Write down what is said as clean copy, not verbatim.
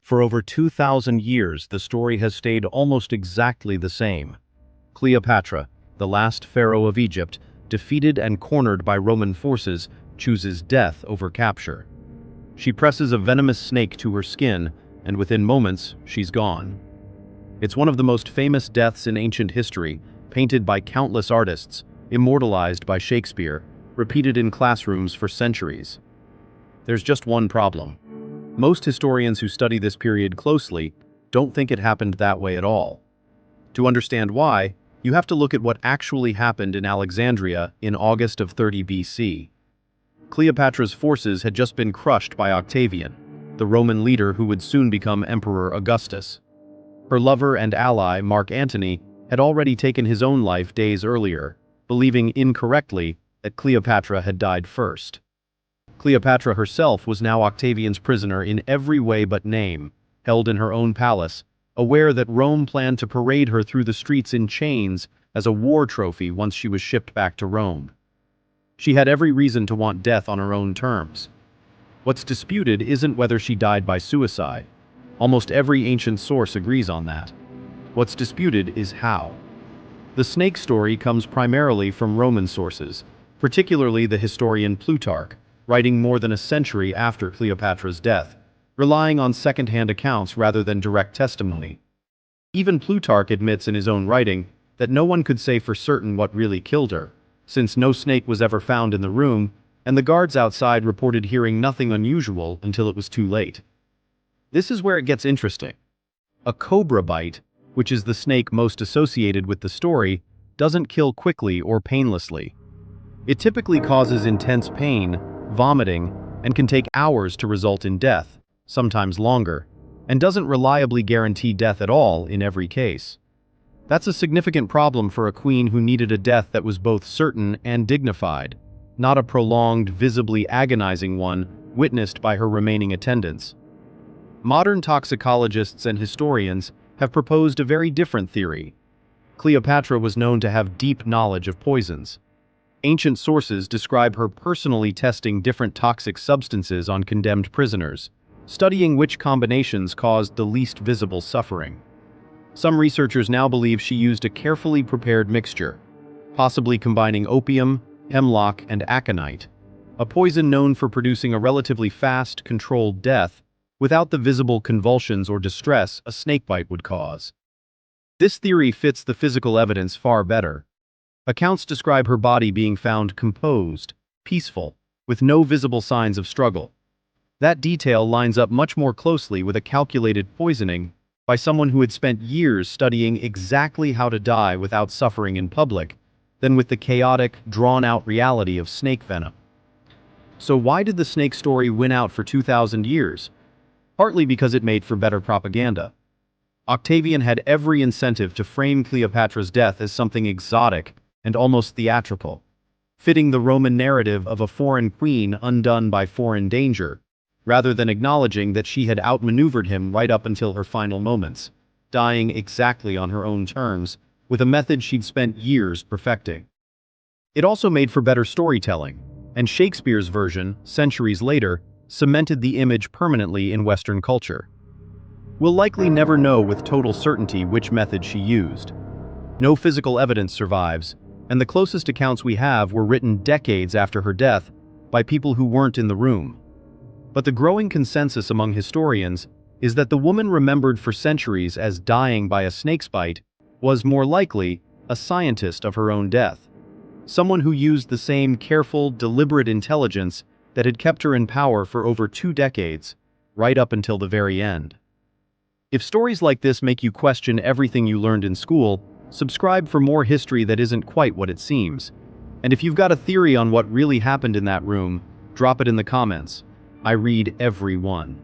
For over 2,000 years, the story has stayed almost exactly the same. Cleopatra, the last pharaoh of Egypt, defeated and cornered by Roman forces, chooses death over capture. She presses a venomous snake to her skin, and within moments, she's gone. It's one of the most famous deaths in ancient history, painted by countless artists, immortalized by Shakespeare, repeated in classrooms for centuries. There's just one problem. Most historians who study this period closely don't think it happened that way at all. To understand why, you have to look at what actually happened in Alexandria in August of 30 BC. Cleopatra's forces had just been crushed by Octavian, the Roman leader who would soon become Emperor Augustus. Her lover and ally, Mark Antony, had already taken his own life days earlier, believing incorrectly that Cleopatra had died first. Cleopatra herself was now Octavian's prisoner in every way but name, held in her own palace, aware that Rome planned to parade her through the streets in chains as a war trophy once she was shipped back to Rome. She had every reason to want death on her own terms. What's disputed isn't whether she died by suicide. Almost every ancient source agrees on that. What's disputed is how. The snake story comes primarily from Roman sources, particularly the historian Plutarch, writing more than a century after Cleopatra's death, relying on second-hand accounts rather than direct testimony. Even Plutarch admits in his own writing that no one could say for certain what really killed her, since no snake was ever found in the room, and the guards outside reported hearing nothing unusual until it was too late. This is where it gets interesting. A cobra bite, which is the snake most associated with the story, doesn't kill quickly or painlessly. It typically causes intense pain, vomiting, and can take hours to result in death, sometimes longer, and doesn't reliably guarantee death at all in every case. That's a significant problem for a queen who needed a death that was both certain and dignified, not a prolonged, visibly agonizing one witnessed by her remaining attendants. Modern toxicologists and historians have proposed a very different theory. Cleopatra was known to have deep knowledge of poisons. Ancient sources describe her personally testing different toxic substances on condemned prisoners, studying which combinations caused the least visible suffering. Some researchers now believe she used a carefully prepared mixture, possibly combining opium, hemlock, and aconite, a poison known for producing a relatively fast, controlled death without the visible convulsions or distress a snakebite would cause. This theory fits the physical evidence far better. Accounts describe her body being found composed, peaceful, with no visible signs of struggle. That detail lines up much more closely with a calculated poisoning by someone who had spent years studying exactly how to die without suffering in public, than with the chaotic, drawn-out reality of snake venom. So why did the snake story win out for 2,000 years? Partly because it made for better propaganda. Octavian had every incentive to frame Cleopatra's death as something exotic and almost theatrical, fitting the Roman narrative of a foreign queen undone by foreign danger, rather than acknowledging that she had outmaneuvered him right up until her final moments, dying exactly on her own terms, with a method she'd spent years perfecting. It also made for better storytelling, and Shakespeare's version, centuries later, cemented the image permanently in Western culture. We'll likely never know with total certainty which method she used. No physical evidence survives, and the closest accounts we have were written decades after her death by people who weren't in the room. But the growing consensus among historians is that the woman remembered for centuries as dying by a snake's bite was more likely a scientist of her own death, someone who used the same careful, deliberate intelligence that had kept her in power for over 2 decades, right up until the very end. If stories like this make you question everything you learned in school, subscribe for more history that isn't quite what it seems. And if you've got a theory on what really happened in that room, drop it in the comments. I read every one.